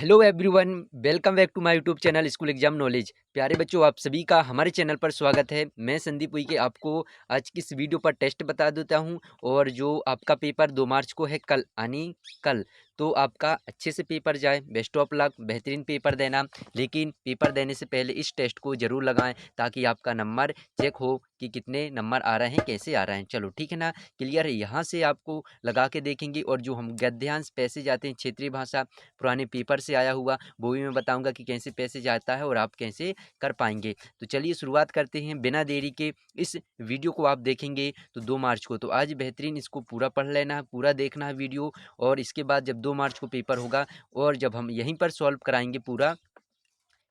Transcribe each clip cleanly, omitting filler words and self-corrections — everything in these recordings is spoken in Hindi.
Hello everyone, welcome back to my YouTube channel school exam knowledge. प्यारे बच्चों, आप सभी का हमारे चैनल पर स्वागत है। मैं संदीप उइके आपको आज की इस वीडियो पर टेस्ट बता देता हूं। और जो आपका पेपर 2 मार्च को है, कल यानी कल, तो आपका अच्छे से पेपर जाए। बेस्ट ऑफ लक, बेहतरीन पेपर देना। लेकिन पेपर देने से पहले इस टेस्ट को ज़रूर लगाएं ताकि आपका नंबर चेक हो कि कितने नंबर आ रहे हैं, कैसे आ रहे हैं। चलो ठीक है ना, क्लियर है। यहाँ से आपको लगा के देखेंगे। और जो हम गद्यांश पैसेज आते हैं क्षेत्रीय भाषा पुराने पेपर से आया हुआ, वो भी मैं बताऊंगा कि कैसे पैसेज आता है और आप कैसे कर पाएंगे। तो चलिए शुरुआत करते हैं बिना देरी के। इस वीडियो को आप देखेंगे तो 2 मार्च को, तो आज बेहतरीन इसको पूरा पढ़ लेना है, पूरा देखना है वीडियो। और इसके बाद जब 2 मार्च को पेपर होगा और जब हम यहीं पर सॉल्व कराएंगे पूरा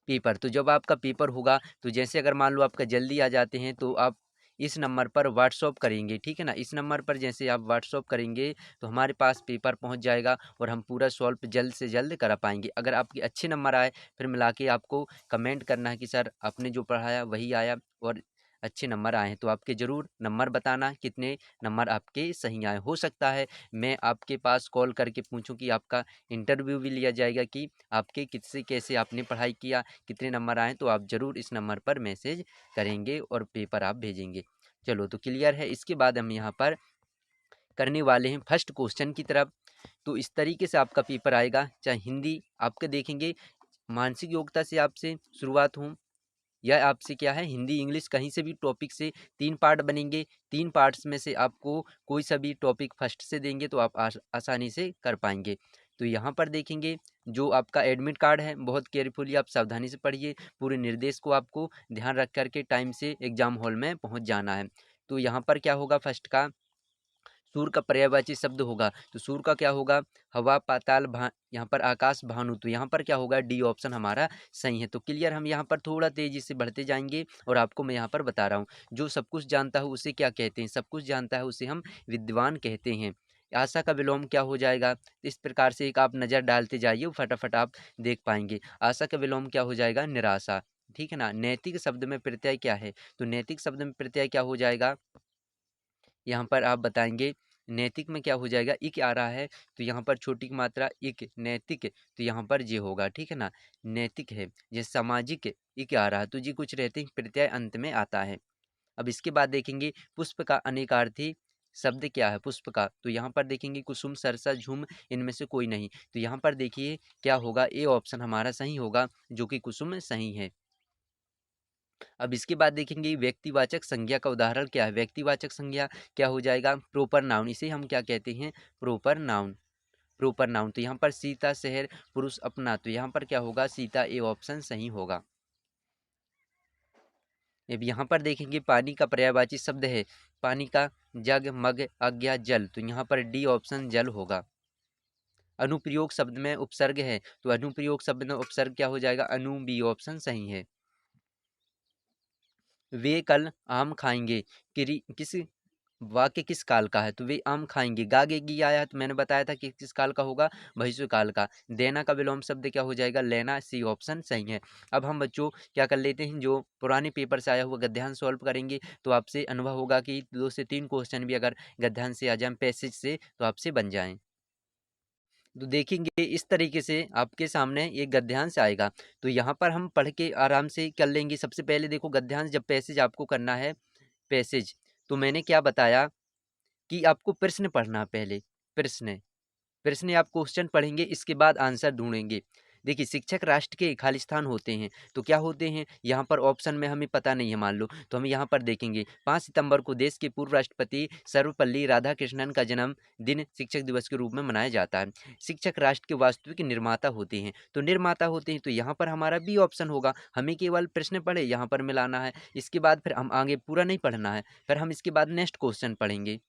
पेपर, तो जब आपका पेपर होगा तो जैसे अगर मान लो आपका जल्दी आ जाते हैं तो आप इस नंबर पर व्हाट्सअप करेंगे। ठीक है ना, इस नंबर पर जैसे आप व्हाट्सअप करेंगे तो हमारे पास पेपर पहुंच जाएगा और हम पूरा सॉल्व जल्द से जल्द करा पाएंगे। अगर आपके अच्छे नंबर आए फिर मिला के आपको कमेंट करना है कि सर आपने जो पढ़ाया वही आया और अच्छे नंबर आए हैं। तो आपके ज़रूर नंबर बताना कितने नंबर आपके सही आए। हो सकता है मैं आपके पास कॉल करके पूछूं कि आपका इंटरव्यू भी लिया जाएगा कि आपके किससे कैसे आपने पढ़ाई किया, कितने नंबर आए। तो आप ज़रूर इस नंबर पर मैसेज करेंगे और पेपर आप भेजेंगे। चलो तो क्लियर है। इसके बाद हम यहाँ पर करने वाले हैं फर्स्ट क्वेश्चन की तरफ। तो इस तरीके से आपका पेपर आएगा। चाहे हिंदी आपके देखेंगे, मानसिक योग्यता से आपसे शुरुआत हो या आपसे क्या है हिंदी इंग्लिश कहीं से भी टॉपिक से 3 पार्ट बनेंगे। 3 पार्ट्स में से आपको कोई सा भी टॉपिक फर्स्ट से देंगे तो आप आसानी से कर पाएंगे। तो यहाँ पर देखेंगे जो आपका एडमिट कार्ड है, बहुत केयरफुली आप सावधानी से पढ़िए। पूरे निर्देश को आपको ध्यान रख करके टाइम से एग्जाम हॉल में पहुँच जाना है। तो यहाँ पर क्या होगा, फर्स्ट का सूर्य का पर्यायवाची शब्द होगा। तो सूर्य का क्या होगा, हवा पाताल यहाँ पर आकाश भानु। तो यहाँ पर क्या होगा, डी ऑप्शन हमारा सही है। तो क्लियर, हम यहाँ पर थोड़ा तेजी से बढ़ते जाएंगे और आपको मैं यहाँ पर बता रहा हूँ। जो सब कुछ जानता है उसे क्या कहते हैं, सब कुछ जानता है उसे हम विद्वान कहते हैं। आशा का विलोम क्या हो जाएगा, इस प्रकार से एक आप नज़र डालते जाइए, फटाफट आप देख पाएंगे। आशा का विलोम क्या हो जाएगा, निराशा। ठीक है ना। नैतिक शब्द में प्रत्यय क्या है, तो नैतिक शब्द में प्रत्यय क्या हो जाएगा, यहाँ पर आप बताएंगे। नैतिक में क्या हो जाएगा, इक आ रहा है तो यहाँ पर छोटी की मात्रा इक, नैतिक तो यहाँ पर जे होगा। ठीक है ना, नैतिक है। जैसे सामाजिक इक आ रहा है तो जी कुछ रहते हैं प्रत्यय अंत में आता है। अब इसके बाद देखेंगे पुष्प का अनेकार्थी शब्द क्या है, पुष्प का। तो यहाँ पर देखेंगे कुसुम सरसा झुम, इनमें से कोई नहीं। तो यहाँ पर देखिए क्या होगा, ए ऑप्शन हमारा सही होगा जो कि कुसुम सही है। अब इसके बाद देखेंगे व्यक्तिवाचक संज्ञा का उदाहरण क्या है। व्यक्तिवाचक संज्ञा क्या हो जाएगा, प्रोपर नाउन। इसे हम क्या कहते हैं, प्रोपर नाउन। Proper noun. तो यहाँ पर सीता शहर पुरुष अपना, तो यहाँ पर क्या होगा, सीता, ए ऑप्शन सही होगा। अब यहाँ पर देखेंगे पानी का पर्यायवाची शब्द है, पानी का जग मग आज्ञा जल, तो यहाँ पर डी ऑप्शन जल होगा। अनुप्रयोग शब्द में उपसर्ग है, तो अनुप्रयोग शब्द में उपसर्ग क्या हो जाएगा, अनु, बी ऑप्शन सही है। वे कल आम खाएंगे, किस वाक्य किस काल का है, तो वे आम खाएंगे। गागेगी आया है तो मैंने बताया था कि किस काल का होगा, भविष्य काल का। देना का विलोम शब्द क्या हो जाएगा, लेना, सी ऑप्शन सही है। अब हम बच्चों क्या कर लेते हैं, जो पुराने पेपर से आया हुआ गद्यांश सॉल्व करेंगे। तो आपसे अनुभव होगा कि 2 से 3 क्वेश्चन भी अगर गद्यांश से आ जाए, पैसेज से, तो आपसे बन जाएं। तो देखेंगे इस तरीके से आपके सामने ये गद्यांश आएगा। तो यहाँ पर हम पढ़ के आराम से कर लेंगे। सबसे पहले देखो गद्यांश जब पैसेज आपको करना है, पैसेज, तो मैंने क्या बताया कि आपको प्रश्न पढ़ना पहले। प्रश्न प्रश्न आप क्वेश्चन पढ़ेंगे, इसके बाद आंसर ढूंढेंगे। देखिए शिक्षक राष्ट्र के खालिस्तान होते हैं, तो क्या होते हैं, यहाँ पर ऑप्शन में हमें पता नहीं है मान लो, तो हम यहाँ पर देखेंगे 5 सितंबर को देश के पूर्व राष्ट्रपति सर्वपल्ली राधाकृष्णन का जन्म दिन शिक्षक दिवस के रूप में मनाया जाता है। शिक्षक राष्ट्र के वास्तविक निर्माता होते हैं, तो निर्माता होते हैं, तो यहाँ पर हमारा बी ऑप्शन होगा। हमें केवल प्रश्न पढ़े यहाँ पर मिलाना है, इसके बाद फिर हम आगे पूरा नहीं पढ़ना है, फिर हम इसके बाद नेक्स्ट क्वेश्चन पढ़ेंगे।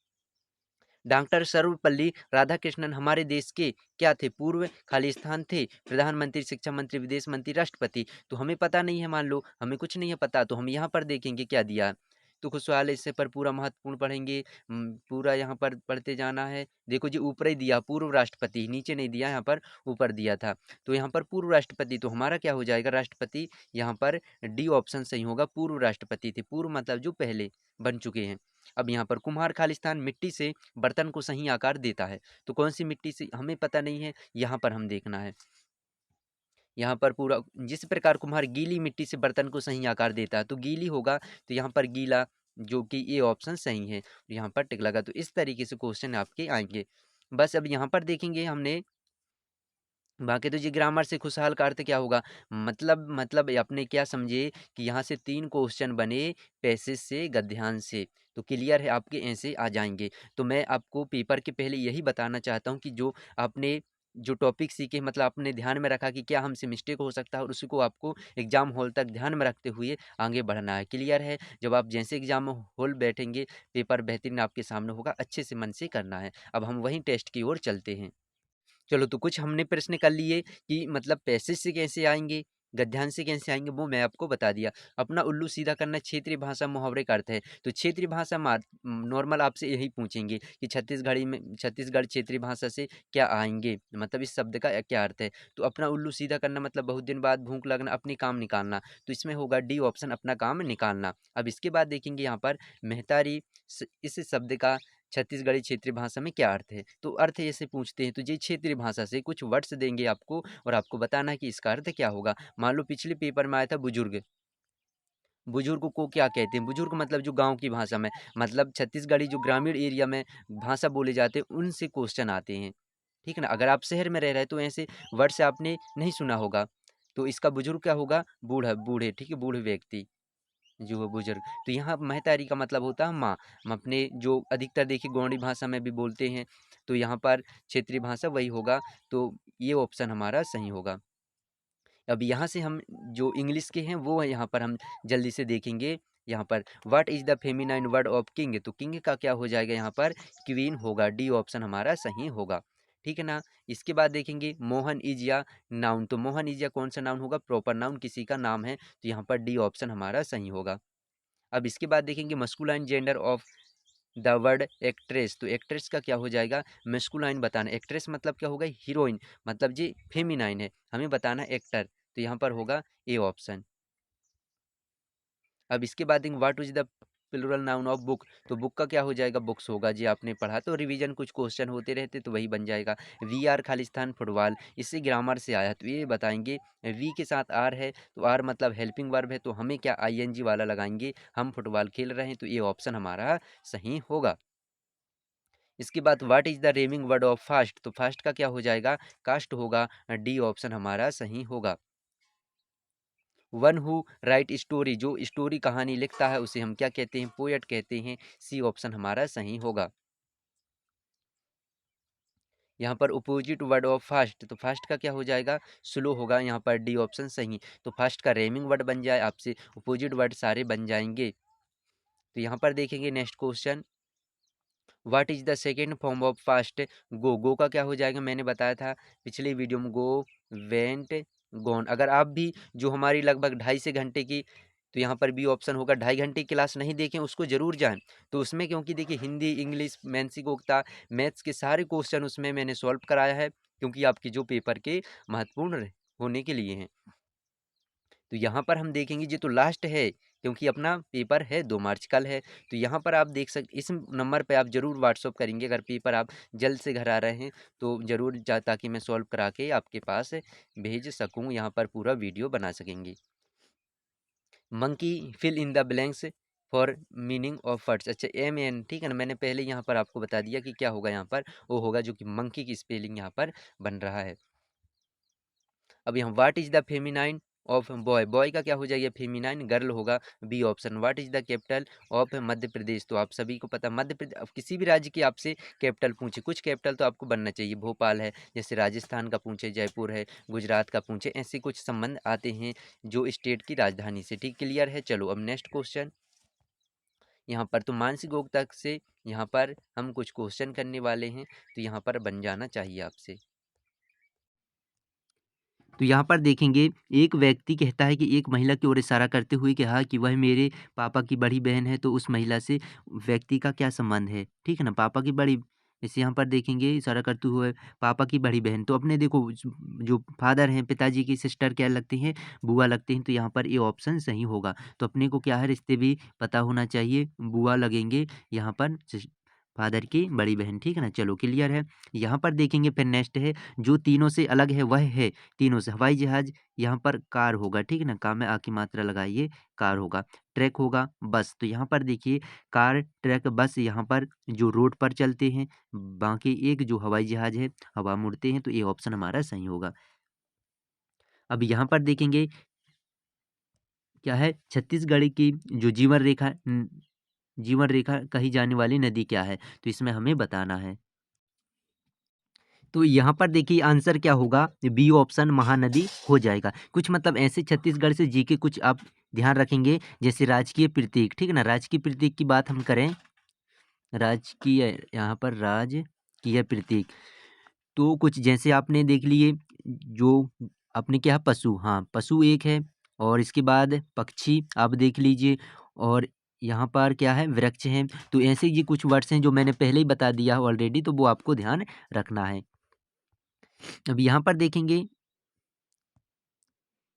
डॉक्टर सर्वपल्ली राधाकृष्णन हमारे देश के क्या थे, पूर्व खालिस्तान थे, प्रधानमंत्री, शिक्षा मंत्री, विदेश मंत्री, राष्ट्रपति। तो हमें पता नहीं है मान लो, हमें कुछ नहीं है पता, तो हम यहाँ पर देखेंगे क्या दिया है। तो खुशहाल इससे पर पूरा महत्वपूर्ण पढ़ेंगे। पूरा यहाँ पर पढ़ते जाना है। देखो जी ऊपर ही दिया पूर्व राष्ट्रपति, नीचे नहीं दिया, यहाँ पर ऊपर दिया था। तो यहाँ पर पूर्व राष्ट्रपति, तो हमारा क्या हो जाएगा, राष्ट्रपति। यहाँ पर डी ऑप्शन सही होगा, पूर्व राष्ट्रपति थे। पूर्व मतलब जो पहले बन चुके हैं। अब यहाँ पर कुम्हार खालिस्तान मिट्टी से बर्तन को सही आकार देता है, तो कौन सी मिट्टी से हमें पता नहीं है, यहाँ पर हम देखना है। यहाँ पर पूरा जिस प्रकार कुम्हार गीली मिट्टी से बर्तन को सही आकार देता है, तो गीली होगा तो यहाँ पर गीला, जो कि ये ऑप्शन सही है, यहाँ पर टिक लगा। तो इस तरीके से क्वेश्चन आपके आएंगे। बस अब यहाँ पर देखेंगे हमने, बाकी तो जी ग्रामर से खुशहाल का अर्थ क्या होगा, मतलब अपने क्या समझे कि यहाँ से 3 क्वेश्चन बने पैसेज से, गद्यांश से, तो क्लियर है, आपके ऐसे आ जाएंगे। तो मैं आपको पेपर के पहले यही बताना चाहता हूँ कि जो आपने जो टॉपिक सीखे, मतलब आपने ध्यान में रखा कि क्या हमसे मिस्टेक हो सकता है, और उसी को आपको एग्जाम हॉल तक ध्यान में रखते हुए आगे बढ़ना है। क्लियर है, जब आप जैसे एग्जाम हॉल बैठेंगे, पेपर बेहतरीन आपके सामने होगा, अच्छे से मन से करना है। अब हम वहीं टेस्ट की ओर चलते हैं। चलो, तो कुछ हमने प्रश्न कर लिए कि मतलब पैसेज से कैसे आएंगे, गद्यांश से कैसे आएंगे, वो मैं आपको बता दिया। अपना उल्लू सीधा करना क्षेत्रीय भाषा मुहावरे का अर्थ है। तो क्षेत्रीय भाषा नॉर्मल आपसे यही पूछेंगे कि छत्तीसगढ़ क्षेत्रीय भाषा से क्या आएंगे, मतलब इस शब्द का क्या अर्थ है। तो अपना उल्लू सीधा करना मतलब बहुत दिन बाद भूख लगना, अपनी काम निकालना, तो इसमें होगा डी ऑप्शन, अपना काम निकालना। अब इसके बाद देखेंगे यहाँ पर मेहतारी, इस शब्द का छत्तीसगढ़ी क्षेत्रीय भाषा में क्या अर्थ है। तो अर्थ ऐसे पूछते हैं, तो ये क्षेत्रीय भाषा से कुछ वर्ड्स देंगे आपको, और आपको बताना है कि इसका अर्थ क्या होगा। मान लो पिछले पेपर में आया था बुजुर्ग, बुजुर्ग को क्या कहते हैं, बुजुर्ग मतलब जो गांव की भाषा में, मतलब छत्तीसगढ़ी जो ग्रामीण एरिया में भाषा बोले जाते हैं, उनसे क्वेश्चन आते हैं। ठीक है ना, अगर आप शहर में रह रहे हैं तो ऐसे वर्ड से आपने नहीं सुना होगा। तो इसका बुजुर्ग क्या होगा, बूढ़ा, बूढ़े, ठीक है, बूढ़े व्यक्ति जो है बुजुर्ग। तो यहाँ महतारी का मतलब होता है माँ। हम अपने जो अधिकतर देखिए गौड़ी भाषा में भी बोलते हैं, तो यहाँ पर क्षेत्रीय भाषा वही होगा। तो ये ऑप्शन हमारा सही होगा। अब यहाँ से हम जो इंग्लिश के हैं वो यहाँ पर हम जल्दी से देखेंगे। यहाँ पर what is the feminine word of king, तो किंग का क्या हो जाएगा, यहाँ पर क्वीन होगा। डी ऑप्शन हमारा सही होगा। ठीक है ना। इसके बाद देखेंगे मोहन इज या नाउन, तो मोहन इज या कौन सा नाउन होगा, प्रॉपर नाउन, किसी का नाम है, तो यहाँ पर डी ऑप्शन हमारा सही होगा। अब इसके बाद देखेंगे masculine gender of the word actress, तो एक्ट्रेस का क्या हो जाएगा, मस्कुलाइन बताना। एक्ट्रेस मतलब क्या होगा, हीरोइन, मतलब जी फेमिनाइन है, हमें बताना एक्टर, तो यहाँ पर होगा ए ऑप्शन। अब इसके बाद what is the plural noun of book, तो बुक का क्या हो जाएगा, बुक्स होगा। जी आपने पढ़ा, तो रिवीजन कुछ क्वेश्चन होते रहते तो वही बन जाएगा। वी आर खालिस्तान फुटबॉल, इससे ग्रामर से आया, तो ये बताएंगे वी के साथ आर है, तो आर मतलब हेल्पिंग वर्ब है, तो हमें क्या आईएनजी वाला लगाएंगे, हम फुटबॉल खेल रहे हैं, तो ये ऑप्शन हमारा सही होगा। इसके बाद what is the रेमिंग word of fast, तो फास्ट का क्या हो जाएगा, कास्ट होगा। डी ऑप्शन हमारा सही होगा। वन हु राइट स्टोरी, जो स्टोरी कहानी लिखता है उसे हम क्या कहते हैं, पोएट कहते हैं। सी ऑप्शन हमारा सही होगा। यहाँ पर अपोजिट वर्ड ऑफ फास्ट, तो फास्ट का क्या हो जाएगा, स्लो होगा, यहाँ पर डी ऑप्शन सही। तो फास्ट का रेमिंग वर्ड बन जाए, आपसे अपोजिट वर्ड सारे बन जाएंगे। तो यहाँ पर देखेंगे next question, what is the second form of fast, go का क्या हो जाएगा, मैंने बताया था पिछले वीडियो में, गो, वेंट, गॉन। अगर आप भी जो हमारी लगभग 2.5 घंटे की, तो यहाँ पर बी ऑप्शन होगा, 2.5 घंटे की क्लास नहीं देखें उसको जरूर जाएं। तो उसमें क्योंकि देखिए हिंदी, इंग्लिश, मानसिक योग्यता, मैथ्स के सारे क्वेश्चन उसमें मैंने सॉल्व कराया है, क्योंकि आपके जो पेपर के महत्वपूर्ण होने के लिए हैं। तो यहाँ पर हम देखेंगे, ये तो लास्ट है, क्योंकि अपना पेपर है 2 मार्च कल है। तो यहाँ पर आप देख सकते, इस नंबर पे आप ज़रूर व्हाट्सअप करेंगे अगर पेपर आप जल्द से घर आ रहे हैं, तो ज़रूर जा, ताकि मैं सॉल्व करा के आपके पास भेज सकूँ, यहाँ पर पूरा वीडियो बना सकेंगे। Monkey fill in the blanks for meaning of words, अच्छा एम एन, ठीक है ना, मैंने पहले यहाँ पर आपको बता दिया कि क्या होगा, यहाँ पर वो होगा जो कि मंकी की स्पेलिंग यहाँ पर बन रहा है। अब यहाँ what is the feminine of boy, boy का क्या हो जाएगा, फेमिनाइन गर्ल होगा। B option. What is the capital of Madhya Pradesh, तो आप सभी को पता मध्य प्रदेश, अब किसी भी राज्य की आपसे कैपिटल पूछे, कुछ कैपिटल तो आपको बनना चाहिए, भोपाल है, जैसे राजस्थान का पूछे जयपुर है, गुजरात का पूछे, ऐसे कुछ संबंध आते हैं जो स्टेट की राजधानी से। ठीक, क्लियर है। चलो अब नेक्स्ट क्वेश्चन, यहाँ पर तो मानसिक योग्यता से यहाँ पर हम कुछ क्वेश्चन करने वाले हैं, तो यहाँ पर बन जाना चाहिए आपसे। तो यहाँ पर देखेंगे, एक व्यक्ति कहता है कि एक महिला की ओर इशारा करते हुए कहा कि वह मेरे पापा की बड़ी बहन है, तो उस महिला से व्यक्ति का क्या संबंध है, ठीक है ना, पापा की बड़ी, जैसे यहाँ पर देखेंगे इशारा करते हुए पापा की बड़ी बहन, तो अपने देखो जो फादर हैं, पिताजी की सिस्टर क्या लगती हैं, बुआ लगती हैं, तो यहाँ पर ये ऑप्शन सही होगा। तो अपने को क्या है, रिश्ते भी पता होना चाहिए, बुआ लगेंगे यहाँ पर फादर की बड़ी बहन, ठीक है ना। चलो क्लियर है। यहाँ पर देखेंगे फिर नेक्स्ट है जो तीनों से अलग है वह है तीनों से हवाई जहाज, यहाँ पर कार होगा, ठीक है ना। कार में आ की मात्रा लगाइए, कार होगा। ट्रक होगा, बस। तो यहाँ पर देखिए कार ट्रक बस यहाँ पर जो रोड पर चलते हैं, बाकी एक जो हवाई जहाज है हवा में उड़ते हैं, तो ये ऑप्शन हमारा सही होगा। अब यहाँ पर देखेंगे क्या है, छत्तीसगढ़ की जो जीवन रेखा कही जाने वाली नदी क्या है, तो इसमें हमें बताना है। तो यहाँ पर देखिए आंसर क्या होगा, बी ऑप्शन महानदी हो जाएगा। कुछ मतलब ऐसे छत्तीसगढ़ से जी के कुछ आप ध्यान रखेंगे, जैसे राजकीय प्रतीक, ठीक है ना। राजकीय प्रतीक की बात हम करें, राजकीय यहाँ पर राजकीय प्रतीक, तो कुछ जैसे आपने देख लिए जो अपने क्या है, पशु, हाँ पशु एक है, और इसके बाद पक्षी आप देख लीजिए, और यहाँ पर क्या है, वृक्ष हैं। तो ऐसे ये कुछ वर्ड्स हैं जो मैंने पहले ही बता दिया ऑलरेडी, तो वो आपको ध्यान रखना है। अब यहाँ पर देखेंगे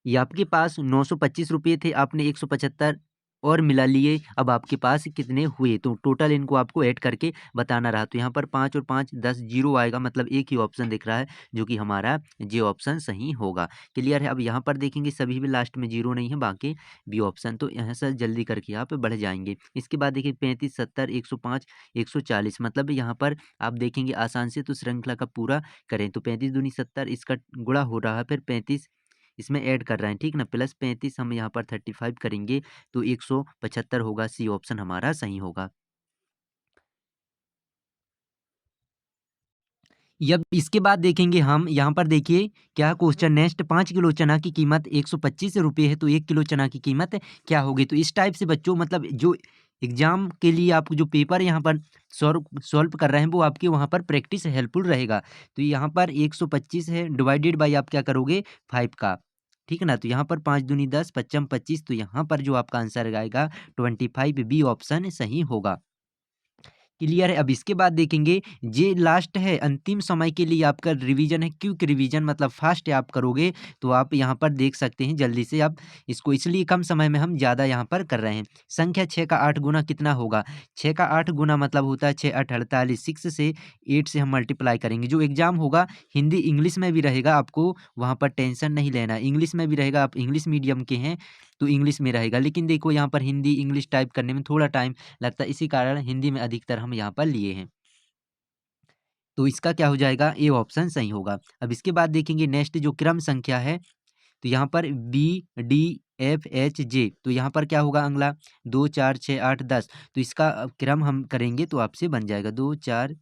ये आपके पास 925 रुपये थे, आपने 175 और मिला लिए, अब आपके पास कितने हुए, तो टोटल इनको आपको ऐड करके बताना रहा। तो यहाँ पर 5 और 5 10 जीरो आएगा, मतलब एक ही ऑप्शन दिख रहा है जो कि हमारा जे ऑप्शन सही होगा। क्लियर है। अब यहाँ पर देखेंगे सभी भी लास्ट में जीरो नहीं है, बाकी बी ऑप्शन, तो यहाँ से जल्दी करके यहाँ पे बढ़ जाएंगे। इसके बाद देखिए 35 70 105 140, मतलब यहाँ पर आप देखेंगे आसान से, तो श्रृंखला का पूरा करें तो 35 दूनी 70, इसका गुणा हो रहा है, फिर 35 इसमें ऐड कर रहे हैं, ठीक ना, प्लस 35 हम यहाँ पर 35 करेंगे तो 175 होगा। सी ऑप्शन हमारा सही होगा। अब इसके बाद देखेंगे हम, यहाँ पर देखिए क्या क्वेश्चन नेक्स्ट, 5 किलो चना की कीमत 125 रुपये है, तो 1 किलो चना की कीमत क्या होगी। तो इस टाइप से बच्चों, मतलब जो एग्जाम के लिए आप जो पेपर यहाँ पर सॉल्व सॉल्व कर रहे हैं, वो आपके वहाँ पर प्रैक्टिस हेल्पफुल रहेगा। तो यहाँ पर 125 है, डिवाइडेड बाई आप क्या करोगे 5 का, ठीक है ना। तो यहाँ पर 5 दूनी 10 पच्चम 25, तो यहाँ पर जो आपका आंसर आएगा 25, बी ऑप्शन सही होगा। क्लियर है। अब इसके बाद देखेंगे ये लास्ट है, अंतिम समय के लिए आपका रिवीजन है, क्विक रिवीजन, मतलब फास्ट आप करोगे, तो आप यहाँ पर देख सकते हैं जल्दी से आप इसको, इसलिए कम समय में हम ज़्यादा यहाँ पर कर रहे हैं। संख्या 6 का 8 गुना कितना होगा, 6 का 8 गुना मतलब होता है 6 8 48, 6 से 8 से हम मल्टीप्लाई करेंगे। जो एग्जाम होगा हिंदी इंग्लिश में भी रहेगा, आपको वहाँ पर टेंशन नहीं लेना, इंग्लिश में भी रहेगा, आप इंग्लिश मीडियम के हैं तो इंग्लिश में रहेगा, लेकिन देखो यहाँ पर हिंदी इंग्लिश टाइप करने में थोड़ा टाइम लगता है, इसी कारण हिंदी में अधिकतर हम यहाँ पर लिए हैं। तो इसका क्या हो जाएगा, ए ऑप्शन सही होगा। अब इसके बाद देखेंगे नेक्स्ट जो क्रम संख्या है, तो यहाँ पर B D F H J, तो यहाँ पर क्या होगा अगला 2 4 6 8 10, तो इसका क्रम हम करेंगे तो आपसे बन जाएगा 2 4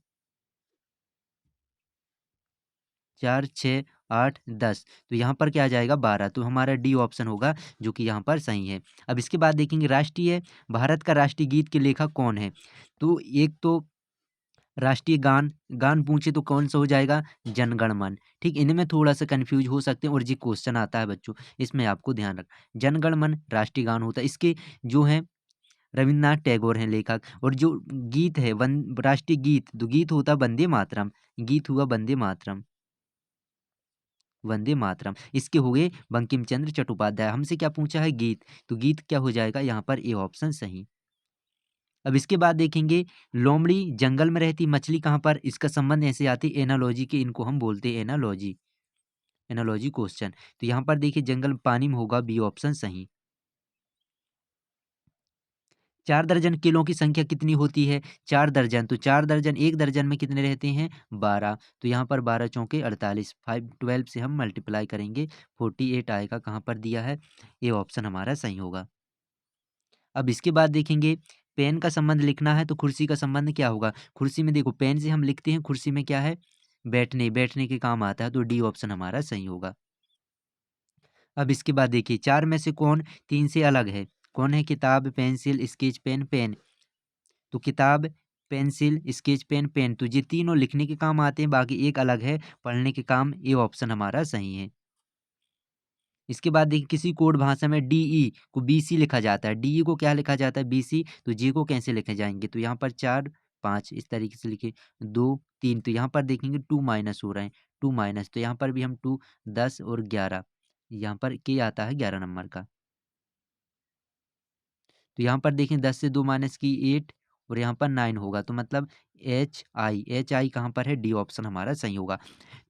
4 6 8 10, तो यहाँ पर क्या आ जाएगा 12, तो हमारा डी ऑप्शन होगा जो कि यहाँ पर सही है। अब इसके बाद देखेंगे राष्ट्रीय, भारत का राष्ट्रीय गीत के लेखक कौन है, तो एक तो राष्ट्रीय गान, गान पूछे तो कौन सा हो जाएगा, जनगण मन, ठीक। इनमें थोड़ा सा कंफ्यूज हो सकते हैं, और जी क्वेश्चन आता है बच्चों, इसमें आपको ध्यान रख, जनगण मन राष्ट्रीय गान होता है, इसके जो है रविन्द्रनाथ टैगोर हैं लेखक, और जो गीत है वन राष्ट्रीय गीत, तो गीत होता वंदे मातरम, गीत हुआ वंदे मातरम, वंदे मातरम, इसके हुए बंकिम चंद्र चट्टोपाध्याय। हमसे क्या पूछा है, गीत, तो गीत क्या हो जाएगा यहाँ पर, ए ऑप्शन सही। अब इसके बाद देखेंगे लोमड़ी जंगल में रहती मछली कहाँ पर, इसका संबंध ऐसे आती एनालॉजी के, इनको हम बोलते हैं एनालॉजी, एनालॉजी क्वेश्चन। तो यहाँ पर देखिए जंगल पानी में होगा, बी ऑप्शन सही। 4 दर्जन केलों की संख्या कितनी होती है, 4 दर्जन, तो 4 दर्जन, 1 दर्जन में कितने रहते हैं 12, तो यहाँ पर 12 चौके 48, 5 12 से हम मल्टीप्लाई करेंगे 48 आएगा, कहाँ पर दिया है, ये ऑप्शन हमारा सही होगा। अब इसके बाद देखेंगे पेन का संबंध लिखना है, तो कुर्सी का संबंध क्या होगा, कुर्सी में देखो पेन से हम लिखते हैं, कुर्सी में क्या है, बैठने, बैठने के काम आता है, तो डी ऑप्शन हमारा सही होगा। अब इसके बाद देखिए 4 में से कौन 3 से अलग है, कौन है, किताब पेंसिल स्केच पेन पेन, तो किताब पेंसिल स्केच पेन पेन, तो ये तीनों लिखने के काम आते हैं, बाकी एक अलग है पढ़ने के काम, ये ऑप्शन हमारा सही है। इसके बाद देखिए किसी कोड भाषा में डीई को बीसी लिखा जाता है, डीई को क्या लिखा जाता है, बीसी, तो जी को कैसे लिखे जाएंगे, तो यहाँ पर 4 5 इस तरीके से लिखे, 2 3, तो यहाँ पर देखेंगे 2 माइनस हो रहे हैं, 2 माइनस, तो यहाँ पर भी हम 2 10 और 11, यहाँ पर के आता है 11 नंबर का, तो यहाँ पर देखें 10 से 2 माइनस की 8, और यहाँ पर 9 होगा, तो मतलब एच आई कहाँ पर है, डी ऑप्शन हमारा सही होगा।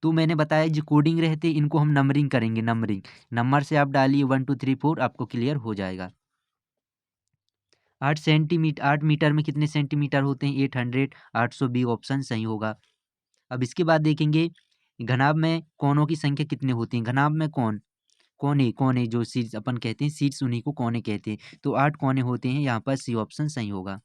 तो मैंने बताया जो कोडिंग रहते हैं इनको हम नंबरिंग करेंगे, नंबरिंग नंबर से आप डालिए 1 2 3 4 आपको क्लियर हो जाएगा। 8 मीटर में कितने सेंटीमीटर होते हैं, 800, 800 बी ऑप्शन सही होगा। अब इसके बाद देखेंगे घनाभ में कोनों की संख्या कितने होती हैं, घनाभ में कोने कोने जो शीर्ष अपन कहते हैं, शीर्ष उन्हीं को कोने कहते हैं, तो 8 कोने होते हैं, यहाँ पर सी ऑप्शन सही होगा।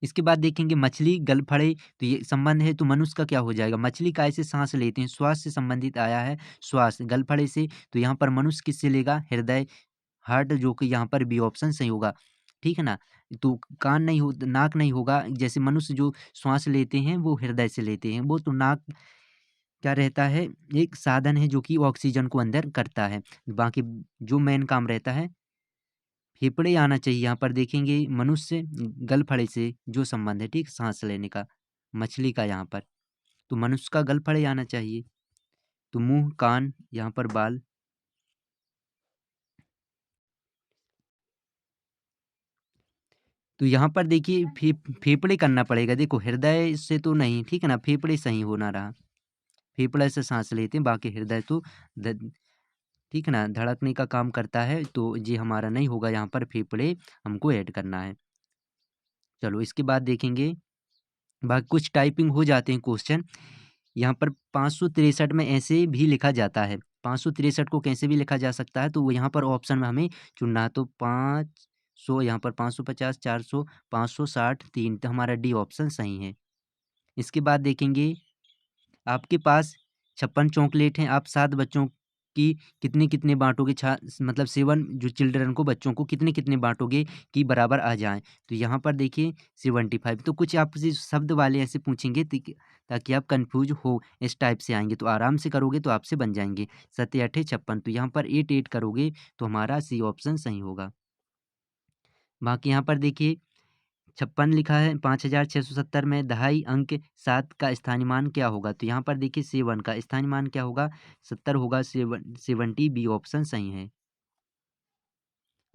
इसके बाद देखेंगे मछली गलफड़े, तो ये संबंध है, तो मनुष्य का क्या हो जाएगा, मछली काय से सांस लेते हैं, श्वास से संबंधित आया है, श्वास गलफड़े से, तो यहाँ पर मनुष्य किससे लेगा, हृदय, हार्ट, जो कि यहाँ पर बी ऑप्शन सही होगा। ठीक है ना, तो कान नहीं हो, नाक नहीं होगा, जैसे मनुष्य जो श्वास लेते हैं वो हृदय से लेते हैं, वो तो नाक क्या रहता है, एक साधन है जो कि ऑक्सीजन को अंदर करता है, बाकी जो मेन काम रहता है फेफड़े आना चाहिए। यहाँ पर देखेंगे मनुष्य गलफड़े से जो संबंध है, ठीक, सांस लेने का, मछली का यहाँ पर, तो मनुष्य का गलफड़े आना चाहिए, तो मुंह, कान, यहाँ पर बाल। तो यहाँ पर देखिए फेफड़े करना पड़ेगा, देखो हृदय से तो नहीं, ठीक है ना, फेफड़े सही होना रहा, फेफड़े से सांस लेते हैं, बाकी हृदय तो ध- ठीक है ना, धड़कने का काम करता है, तो ये हमारा नहीं होगा, यहाँ पर फेफड़े हमको ऐड करना है। चलो इसके बाद देखेंगे, बाकी कुछ टाइपिंग हो जाते हैं क्वेश्चन, यहाँ पर 563 में ऐसे भी लिखा जाता है, 563 को कैसे भी लिखा जा सकता है, तो वो यहाँ पर ऑप्शन में हमें चुनना है, तो 500, यहाँ पर 550, 400, 560, 3, तो हमारा डी ऑप्शन सही है। इसके बाद देखेंगे आपके पास 56 चॉकलेट हैं, आप 7 बच्चों की कितने-कितने बाँटोगे, मतलब 7 जो चिल्ड्रन को, बच्चों को कितने-कितने बाँटोगे कि बराबर आ जाएँ? तो यहाँ पर देखिए 75, तो कुछ आपसे शब्द वाले ऐसे पूछेंगे ताकि आप कन्फ्यूज़ हो, इस टाइप से आएँगे, तो आराम से करोगे तो आपसे बन जाएँगे। 7 8 56, तो यहाँ पर 8 करोगे तो हमारा सी ऑप्शन सही होगा। बाकी यहाँ पर देखिए 56 लिखा है, 5670 में दहाई अंक 7 का स्थानीय मान क्या होगा? तो यहाँ पर देखिए 7 का स्थानीय मान क्या होगा? 70 होगा, 70 बी ऑप्शन सही है।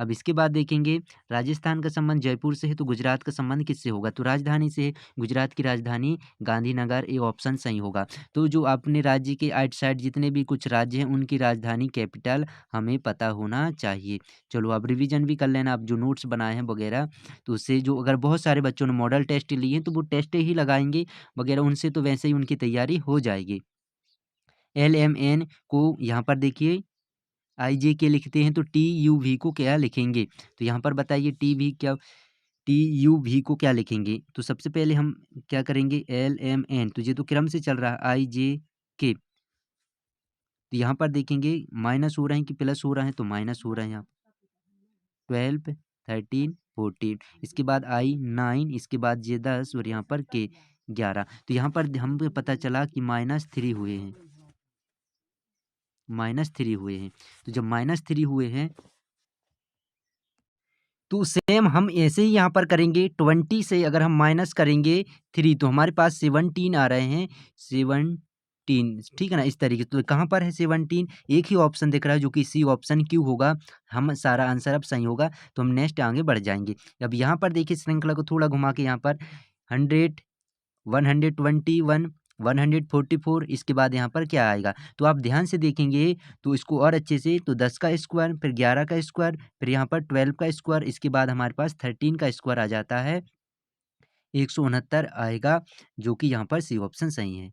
अब इसके बाद देखेंगे राजस्थान का संबंध जयपुर से है, तो गुजरात का संबंध किससे होगा? तो राजधानी से है, गुजरात की राजधानी गांधीनगर, ए ऑप्शन सही होगा। तो जो अपने राज्य के आइट साइड जितने भी कुछ राज्य हैं उनकी राजधानी कैपिटल हमें पता होना चाहिए। चलो अब रिवीजन भी कर लेना, आप जो नोट्स बनाए हैं वगैरह, तो उससे जो अगर बहुत सारे बच्चों ने मॉडल टेस्ट लिए हैं तो वो टेस्ट ही लगाएंगे वगैरह, उनसे तो वैसे ही उनकी तैयारी हो जाएगी। LMN को यहाँ पर देखिए IJK लिखते हैं, तो TUV को क्या लिखेंगे? तो यहाँ पर बताइए TUV को क्या लिखेंगे? तो सबसे पहले हम क्या करेंगे, LMN, तो ये तो क्रम से चल रहा है, IJK, तो यहाँ पर देखेंगे माइनस हो रहे हैं कि प्लस हो रहे हैं, तो माइनस हो रहे हैं यहाँ, 12, 13, 14, इसके बाद I 9, इसके बाद J 10 और यहाँ पर K 11, तो यहाँ पर हमें पता चला कि -3 हुए हैं, -3 हुए हैं। तो जब -3 हुए हैं तो सेम हम ऐसे ही यहाँ पर करेंगे, 20 से अगर हम माइनस करेंगे 3 तो हमारे पास 17 आ रहे हैं, 17, ठीक है ना, इस तरीके। तो कहाँ पर है 17, एक ही ऑप्शन दिख रहा है जो कि सी ऑप्शन क्यों होगा, हम सारा आंसर अब सही होगा, तो हम नेक्स्ट आगे बढ़ जाएंगे। अब यहाँ पर देखिए श्रृंखला को थोड़ा घुमा के, यहाँ पर 100, 121, 144, इसके बाद यहाँ पर क्या आएगा, तो आप ध्यान से देखेंगे तो इसको और अच्छे से, तो 10 का स्क्वायर, फिर 11 का स्क्वायर, फिर यहाँ पर 12 का स्क्वायर, इसके बाद हमारे पास 13 का स्क्वायर आ जाता है, 169 आएगा, जो कि यहाँ पर सी ऑप्शन सही है।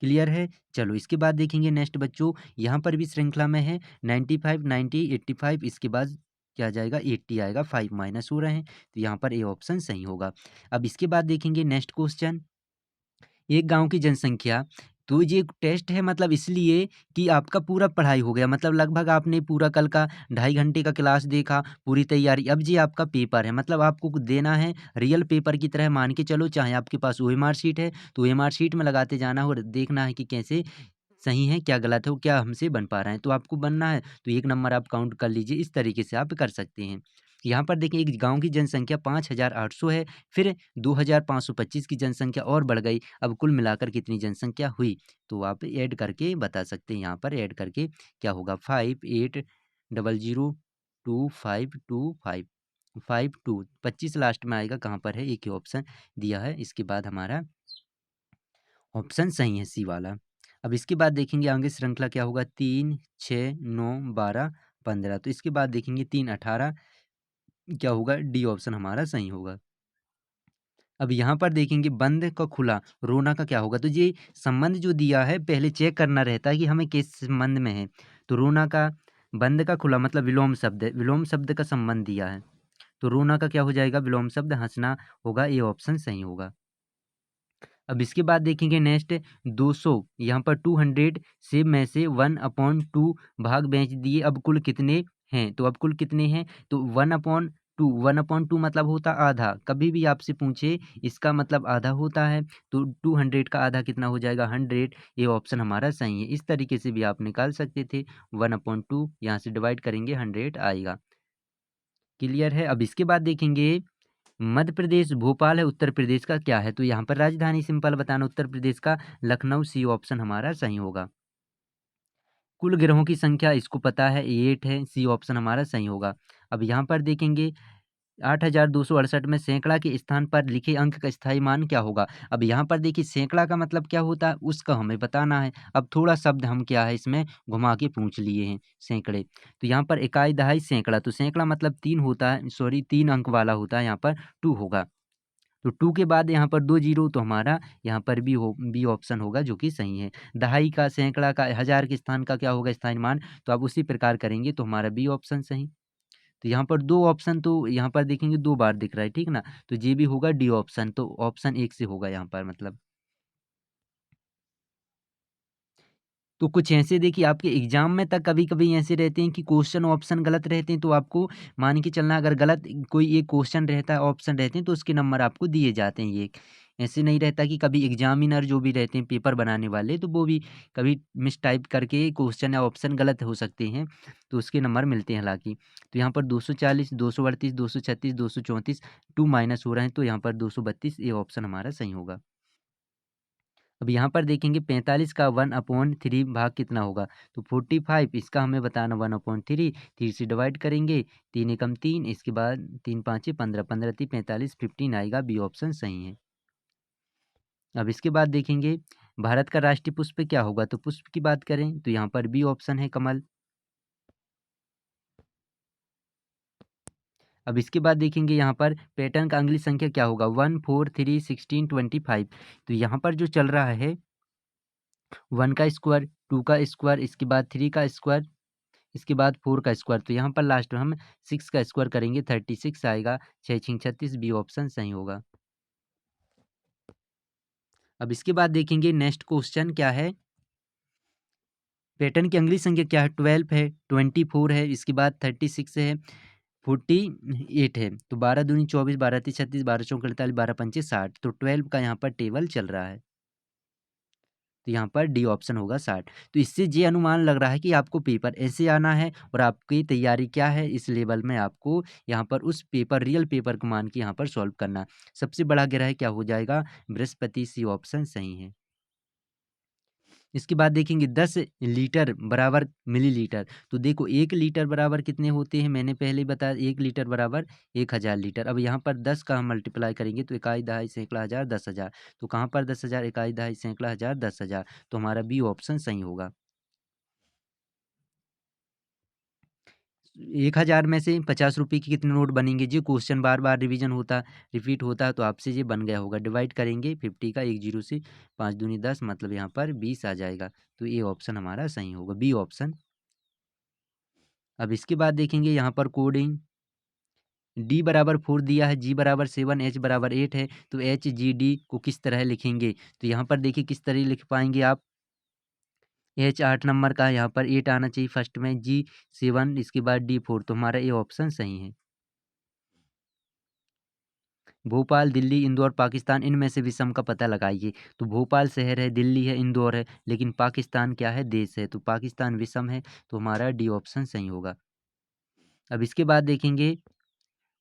क्लियर है? चलो इसके बाद देखेंगे नेक्स्ट बच्चों, यहाँ पर भी श्रृंखला में है 95, 90, 85, इसके बाद क्या आ जाएगा, 80 आएगा, 5 माइनस हो रहे हैं, तो यहाँ पर ए ऑप्शन सही होगा। अब इसके बाद देखेंगे नेक्स्ट क्वेश्चन, एक गांव की जनसंख्या, तो ये टेस्ट है, मतलब इसलिए कि आपका पूरा पढ़ाई हो गया, मतलब लगभग आपने पूरा कल का 2.5 घंटे का क्लास देखा, पूरी तैयारी, अब ये आपका पेपर है, मतलब आपको देना है रियल पेपर की तरह मान के चलो, चाहे आपके पास OMR शीट है तो OMR शीट में लगाते जाना और देखना है कि कैसे सही है, क्या गलत है, वो क्या हमसे बन पा रहा है, तो आपको बनना है तो 1 नंबर आप काउंट कर लीजिए, इस तरीके से आप कर सकते हैं। यहाँ पर देखिए एक गांव की जनसंख्या 5,800 है, फिर 2,525 की जनसंख्या और बढ़ गई, अब कुल मिलाकर कितनी जनसंख्या हुई, तो आप ऐड करके बता सकते हैं, यहाँ पर ऐड करके क्या होगा, 58002525, 5 2 25 लास्ट में आएगा, कहाँ पर है, एक ही ऑप्शन दिया है। इसके बाद हमारा ऑप्शन सही है सी वाला। अब इसके बाद देखेंगे आगे श्रृंखला क्या होगा, 3 6 9 12 15। तो इसके बाद देखेंगे 3 18 क्या होगा, डी ऑप्शन हमारा सही होगा। अब यहाँ पर देखेंगे बंद का खुला रोना का क्या होगा, तो ये संबंध जो दिया है पहले चेक करना रहता है कि हमें किस संबंध में है। तो रोना का बंद का खुला मतलब विलोम शब्द है, विलोम शब्द का संबंध दिया है। तो रोना का क्या हो जाएगा, विलोम शब्द हंसना होगा, ये ऑप्शन सही होगा। अब इसके बाद देखेंगे नेक्स्ट 200, यहाँ पर 200 से में से 1/2 भाग बेच दिए, अब कुल कितने हैं। तो अब कुल कितने हैं, तो 1/2 मतलब होता आधा। कभी भी आपसे पूछे इसका मतलब आधा होता है, तो 200 का आधा कितना हो जाएगा, 100। ये ऑप्शन हमारा सही है। इस तरीके से भी आप निकाल सकते थे, 1/2 यहाँ से डिवाइड करेंगे 100 आएगा। क्लियर है। अब इसके बाद देखेंगे मध्य प्रदेश भोपाल है, उत्तर प्रदेश का क्या है, तो यहाँ पर राजधानी सिंपल बताना, उत्तर प्रदेश का लखनऊ, सी ऑप्शन हमारा सही होगा। कुल ग्रहों की संख्या इसको पता है 8 है, सी ऑप्शन हमारा सही होगा। अब यहाँ पर देखेंगे 8268 में सैकड़ा के स्थान पर लिखे अंक का स्थायी मान क्या होगा। अब यहाँ पर देखिए सैकड़ा का मतलब क्या होता है उसका हमें बताना है। अब थोड़ा शब्द हम क्या है इसमें घुमा के पूछ लिए हैं सैकड़े। तो यहाँ पर इकाई दहाई सैकड़ा, तो सैकड़ा मतलब 3 होता है, सॉरी 3 अंक वाला होता है, यहाँ पर 2 होगा। तो 2 के बाद यहाँ पर 2 जीरो, तो हमारा यहाँ पर बी ऑप्शन होगा जो कि सही है। दहाई का, सैकड़ा का, हज़ार के स्थान का क्या होगा स्थायी मान, तो आप उसी प्रकार करेंगे तो हमारा बी ऑप्शन सही। तो यहाँ पर 2 ऑप्शन तो यहाँ पर देखेंगे 2 बार दिख रहा है, ठीक ना? तो ये भी होगा डी ऑप्शन, तो ऑप्शन 1 से होगा यहाँ पर मतलब। तो कुछ ऐसे देखिए आपके एग्जाम में तक कभी-कभी ऐसे रहते हैं कि क्वेश्चन ऑप्शन गलत रहते हैं, तो आपको मान के चलना अगर गलत कोई एक क्वेश्चन रहता है, ऑप्शन रहते हैं तो उसके नंबर आपको दिए जाते हैं ये। ऐसे नहीं रहता कि कभी एग्जामिनर जो भी रहते हैं पेपर बनाने वाले तो वो भी कभी मिसटाइप करके क्वेश्चन या ऑप्शन गलत हो सकते हैं, तो उसके नंबर मिलते हैं हालाँकि। तो यहाँ पर 240, 238, 236, 234 2 माइनस हो रहे हैं, तो यहाँ पर 232 ये ऑप्शन हमारा सही होगा। अब यहाँ पर देखेंगे 45 का 1/3 भाग कितना होगा, तो 45 इसका हमें बताना 1/3, 3 से डिवाइड करेंगे, 3 एकम 3, इसके बाद 3 पाँचे 15, 15 × 3 45, 15 आएगा, बी ऑप्शन सही है। अब इसके बाद देखेंगे भारत का राष्ट्रीय पुष्प क्या होगा, तो पुष्प की बात करें तो यहाँ पर बी ऑप्शन है कमल। अब इसके बाद देखेंगे यहाँ पर पैटर्न का अंगुली संख्या क्या होगा, 1 4 3 16 25। तो यहाँ पर जो चल रहा है 1 का स्क्वायर, 2 का स्क्वायर, इसके बाद 3 का स्क्वायर, इसके बाद 4 का स्क्वायर, तो यहाँ पर लास्ट में हम 6 का स्क्वायर करेंगे, 36 आएगा, 6 छींग 36, बी ऑप्शन सही होगा। अब इसके बाद देखेंगे नेक्स्ट क्वेश्चन क्या है, पैटर्न की अंगुली संख्या क्या है, 12 है, 24 है, इसके बाद 36 है, 48 है, तो 12 दूनी 24, 12 तीन 36, 12 चौक 48, 12 पंचे 60, तो 12 का यहाँ पर टेबल चल रहा है, तो यहाँ पर डी ऑप्शन होगा 60। तो इससे ये अनुमान लग रहा है कि आपको पेपर ऐसे आना है और आपकी तैयारी क्या है इस लेवल में आपको यहाँ पर उस पेपर रियल पेपर को मान के यहाँ पर सॉल्व करना। सबसे बड़ा ग्रह क्या हो जाएगा, बृहस्पति, सी ऑप्शन सही है। इसके बाद देखेंगे 10 लीटर बराबर मिलीलीटर, तो देखो 1 लीटर बराबर कितने होते हैं, मैंने पहले ही बताया 1 लीटर बराबर 1000 लीटर। अब यहाँ पर 10 का हम मल्टीप्लाई करेंगे तो इकाई दहाई सैकड़ा हज़ार 10,000, तो कहाँ पर 10,000, इकाई दहाई सैकड़ा हज़ार 10,000, तो हमारा बी ऑप्शन सही होगा। 1000 में से 50 रुपये के कितने नोट बनेंगे, जी क्वेश्चन बार बार रिवीजन होता रिपीट होता तो आपसे ये बन गया होगा। डिवाइड करेंगे 50 का 1 जीरो से, 5 दूनी 10 मतलब यहाँ पर 20 आ जाएगा, तो ये ऑप्शन हमारा सही होगा, बी ऑप्शन। अब इसके बाद देखेंगे यहाँ पर कोडिंग, डी बराबर 4 दिया है, जी बराबर 7, एच बराबर 8 है, तो एच जी डी को किस तरह लिखेंगे, तो यहाँ पर देखिए किस तरह लिख पाएंगे आप। एच 8 नंबर का, यहाँ पर 8 आना चाहिए फर्स्ट में, जी 7, इसके बाद डी 4, तो हमारा ये ऑप्शन सही है। भोपाल, दिल्ली, इंदौर, पाकिस्तान, इनमें से विषम का पता लगाइए। तो भोपाल शहर है, दिल्ली है, इंदौर है, लेकिन पाकिस्तान क्या है, देश है, तो पाकिस्तान विषम है, तो हमारा डी ऑप्शन सही होगा। अब इसके बाद देखेंगे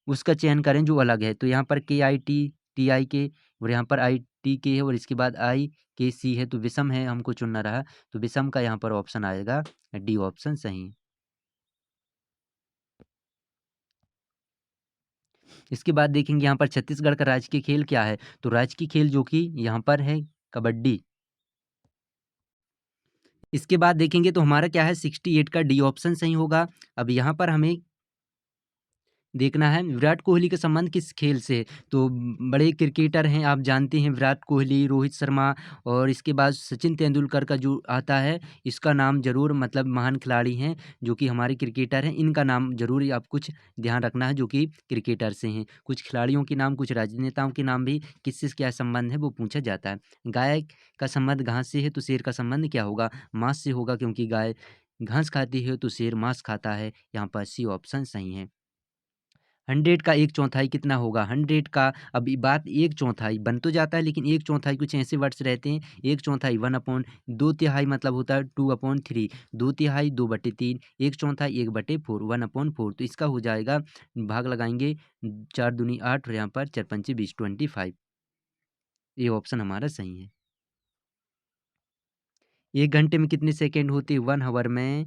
उसका चयन करें जो अलग है, तो यहाँ पर के आई टी टी आई के और यहाँ पर आई टी के है और इसके बाद आई के सी है, तो विषम है हमको चुनना रहा, तो विषम का यहाँ पर ऑप्शन आएगा, डी ऑप्शन सही। इसके बाद देखेंगे यहाँ पर छत्तीसगढ़ का राजकीय खेल क्या है, तो राजकीय खेल जो कि यहाँ पर है कबड्डी। इसके बाद देखेंगे तो हमारा क्या है 68 का डी ऑप्शन सही होगा। अब यहाँ पर हमें देखना है विराट कोहली का संबंध किस खेल से है? तो बड़े क्रिकेटर हैं, आप जानते हैं विराट कोहली, रोहित शर्मा और इसके बाद सचिन तेंदुलकर का जो आता है, इसका नाम ज़रूर मतलब महान खिलाड़ी हैं जो कि हमारे क्रिकेटर हैं, इनका नाम ज़रूर आप कुछ ध्यान रखना है जो कि क्रिकेटर से हैं। कुछ खिलाड़ियों के नाम, कुछ राजनेताओं के नाम भी किससे क्या संबंध है वो पूछा जाता है। गाय का संबंध घास से है तो शेर का संबंध क्या होगा? मांस से होगा, क्योंकि गाय घास खाती है तो शेर मांस खाता है। यहाँ पर सी ऑप्शन सही है। 100 का 1/4 कितना होगा? 100 का अभी बात 1/4 बन तो जाता है, लेकिन 1/4 कुछ ऐसे वर्ड्स रहते हैं। 1/4 1/2 मतलब होता है 2/3, 2/3 2/3, 1/4 1/4, 1/4। तो इसका हो जाएगा, भाग लगाएंगे 4 दूनी 8 और यहाँ पर 4 पंचे 20, 25। ये ऑप्शन हमारा सही है। 1 घंटे में कितने सेकंड होते हैं? 1 हावर में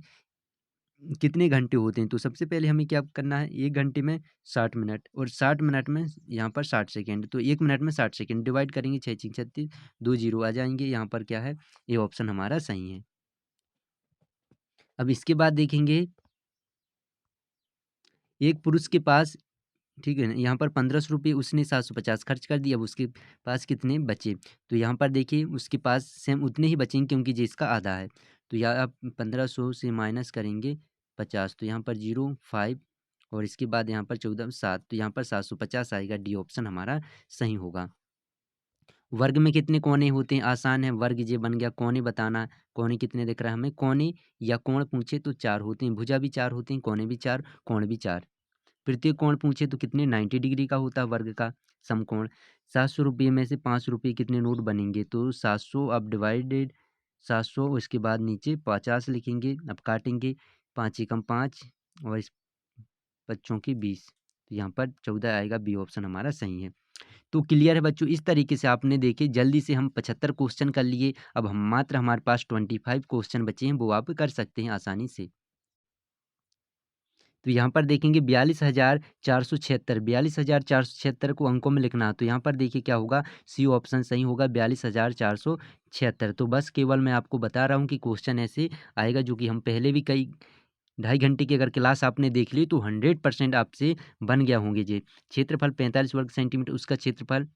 कितने घंटे होते हैं? तो सबसे पहले हमें क्या करना है, 1 घंटे में 60 मिनट और 60 मिनट में यहाँ पर 60 सेकंड, तो 1 मिनट में 60 सेकंड डिवाइड करेंगे, 6 छीक 36, 2 जीरो आ जाएँगे, यहाँ पर क्या है, ये ऑप्शन हमारा सही है। अब इसके बाद देखेंगे, एक पुरुष के पास, ठीक है ना, यहाँ पर 1500 रुपये उसने 750 खर्च कर दिए, अब उसके पास कितने बचे? तो यहाँ पर देखिए उसके पास सेम उतने ही बचेंगे क्योंकि जे इसका आधा है। तो यहाँ आप 1500 से माइनस करेंगे 50, तो यहाँ पर 0 5 और इसके बाद यहाँ पर 14 7, तो यहाँ पर 750 आएगा। डी ऑप्शन हमारा सही होगा। वर्ग में कितने कोने होते हैं? आसान है, वर्ग ये बन गया। कोने बताना, कोने कितने दिख रहा है हमें? कोने या कोण पूछे तो 4 होते हैं, भुजा भी 4 होते हैं, कोने भी 4, कोण भी 4। प्रत्येक कोण पूछे तो कितने 90 डिग्री का होता है वर्ग का समकोण। 700 रुपये में से 5 रुपये कितने नोट बनेंगे? तो 700 अब डिवाइडेड 700, उसके बाद नीचे 50 लिखेंगे। अब काटेंगे, 5 एकम 5 और इस बच्चों की 20, तो यहाँ पर 14 आएगा। बी ऑप्शन हमारा सही है। तो क्लियर है बच्चों, इस तरीके से आपने देखे जल्दी से हम 75 क्वेश्चन कर लिए। अब हम मात्र हमारे पास 25 क्वेश्चन बचे हैं, वो आप कर सकते हैं आसानी से। तो यहाँ पर देखेंगे 42,476, 42,476 को अंकों में लिखना है। तो यहाँ पर देखिए क्या होगा, सी ऑप्शन सही होगा, 42,476। तो बस केवल मैं आपको बता रहा हूँ कि क्वेश्चन ऐसे आएगा, जो कि हम पहले भी कई 2.5 घंटे की अगर क्लास आपने देख ली तो 100% आपसे बन गया होंगे। जे क्षेत्रफल 45 वर्ग सेंटीमीटर, उसका क्षेत्रफल,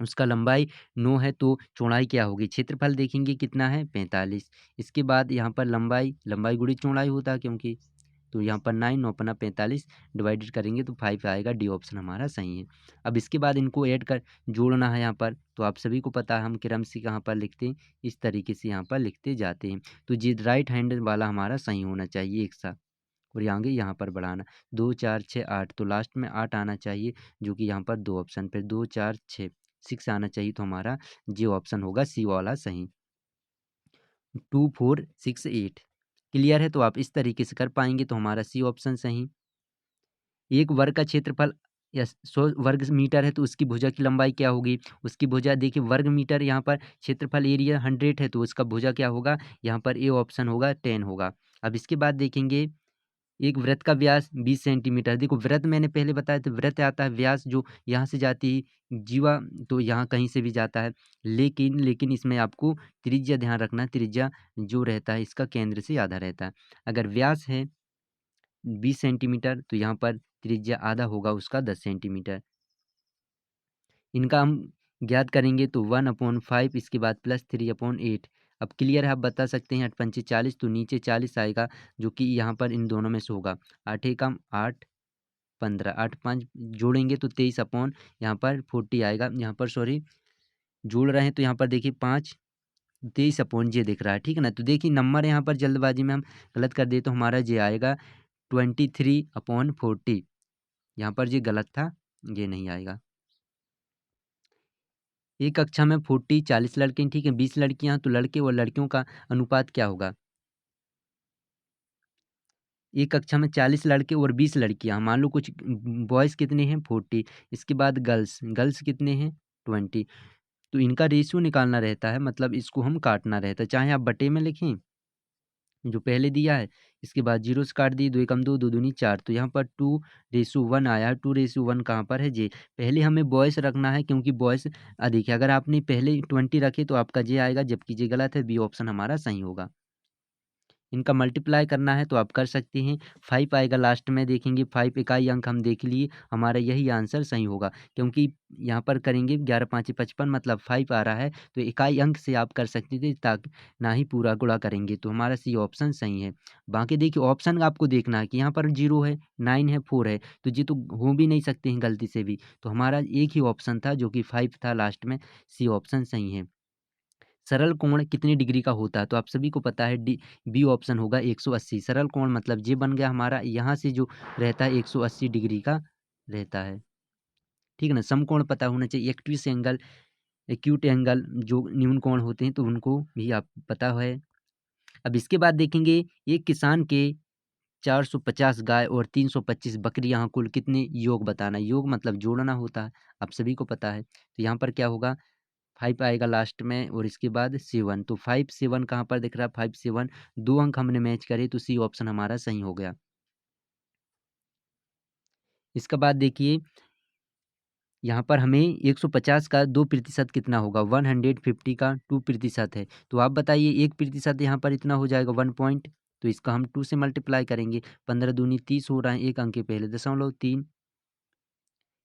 उसका लंबाई 9 है, तो चौड़ाई क्या होगी? क्षेत्रफल देखेंगे कितना है 45, इसके बाद यहाँ पर लंबाई, लंबाई गुणी चौड़ाई होता है क्योंकि, तो यहाँ पर 9 9 पन्ना 45 डिवाइडेड करेंगे तो 5 आएगा। डी ऑप्शन हमारा सही है। अब इसके बाद इनको ऐड कर जोड़ना है यहाँ पर, तो आप सभी को पता है हम क्रम से कहाँ पर लिखते हैं, इस तरीके से यहाँ पर लिखते जाते हैं। तो जी राइट हैंड वाला हमारा सही होना चाहिए एक साथ, और आगे यहाँ पर बढ़ाना 2 4 6 8, तो लास्ट में 8 आना चाहिए, जो कि यहाँ पर 2 ऑप्शन पे 2 4 6 6 आना चाहिए, तो हमारा जी ऑप्शन होगा सी वाला सही। 2 4 6 8 क्लियर है, तो आप इस तरीके से कर पाएंगे, तो हमारा सी ऑप्शन सही। एक वर्ग का क्षेत्रफल या 100 वर्ग मीटर है, तो उसकी भुजा की लंबाई क्या होगी? उसकी भुजा देखिए, वर्ग मीटर यहाँ पर क्षेत्रफल एरिया 100 है, तो उसका भुजा क्या होगा? यहाँ पर ए ऑप्शन होगा 10 होगा। अब इसके बाद देखेंगे, एक वृत्त का व्यास 20 सेंटीमीटर। देखो वृत्त मैंने पहले बताया था, वृत्त आता है व्यास जो यहाँ से जाती है, जीवा तो यहाँ कहीं से भी जाता है, लेकिन इसमें आपको त्रिज्या ध्यान रखना है। त्रिज्या जो रहता है इसका केंद्र से आधा रहता है। अगर व्यास है 20 सेंटीमीटर, तो यहाँ पर त्रिज्या आधा होगा उसका 10 सेंटीमीटर। इनका हम ज्ञात करेंगे तो 1/5, इसके बाद +3/8। अब क्लियर है, आप बता सकते हैं 8 पंचे 40, तो नीचे 40 आएगा, जो कि यहाँ पर इन दोनों में से होगा। 8 एकम 8 15, 8 5 जोड़ेंगे तो 23 अपॉन यहाँ पर 40 आएगा। यहाँ पर सॉरी, जोड़ रहे हैं तो यहाँ पर देखिए 5 23 अपॉन जे दिख रहा है, ठीक है ना। तो देखिए नंबर यहाँ पर जल्दबाजी में हम गलत कर दे तो हमारा जे आएगा 23/40। यहाँ पर ये गलत था, ये नहीं आएगा। एक कक्षा में 40 लड़के हैं, ठीक है, 20 लड़कियां, तो लड़के और लड़कियों का अनुपात क्या होगा? एक कक्षा में 40 लड़के और 20 लड़कियां, मान लो कुछ बॉयज़ कितने हैं 40, इसके बाद गर्ल्स, गर्ल्स कितने हैं 20, तो इनका रेशियो निकालना रहता है, मतलब इसको हम काटना रहता है, चाहे आप बटे में लिखें जो पहले दिया है, इसके बाद जीरो से काट दिए, 2 एकम 2, 2 दूनी 4, तो यहाँ पर 2:1 आया है। 2:1 कहाँ पर है? जे। पहले हमें बॉयस रखना है क्योंकि बॉयस अधिक है। अगर आपने पहले 20 रखे तो आपका जे आएगा, जबकि जे गलत है, बी ऑप्शन हमारा सही होगा। इनका मल्टीप्लाई करना है तो आप कर सकते हैं। 5 आएगा लास्ट में, देखेंगे 5 इकाई अंक हम देख लिए, हमारा यही आंसर सही होगा क्योंकि यहाँ पर करेंगे 11 5 55 मतलब 5 आ रहा है, तो इकाई अंक से आप कर सकते थे, ताकि ना ही पूरा गुणा करेंगे, तो हमारा सी ऑप्शन सही है। बाकी देखिए ऑप्शन आपको देखना है कि यहाँ पर 0 है, 9 है, 4 है, तो ये तो हो भी नहीं सकते हैं गलती से भी, तो हमारा एक ही ऑप्शन था जो कि 5 था लास्ट में, सी ऑप्शन सही है। सरल कोण कितनी डिग्री का होता है? तो आप सभी को पता है, डी बी ऑप्शन होगा 180। सरल कोण मतलब ये बन गया हमारा, यहाँ से जो रहता है 180 डिग्री का रहता है, ठीक है ना। समकोण पता होना चाहिए, एक्यूट एंगल, एक्यूट एंगल जो न्यून कोण होते हैं तो उनको भी आप पता है। अब इसके बाद देखेंगे, एक किसान के 450 गाय और 325 बकरियां कुल कितने, योग बताना। योग मतलब जोड़ना होता है, आप सभी को पता है, तो यहाँ पर क्या होगा, 5 आएगा लास्ट में और इसके बाद 7, तो 5 7 कहाँ पर दिख रहा है, 5 7, 2 अंक हमने मैच करे, तो सी ऑप्शन हमारा सही हो गया। इसके बाद देखिए, यहाँ पर हमें 150 का 2% कितना होगा, 150 का 2% है, तो आप बताइए 1% यहाँ पर इतना हो जाएगा 1 पॉइंट, तो इसका हम 2 से मल्टीप्लाई करेंगे, 15 दूनी 30 हो रहा है, एक अंक के पहले 0.3,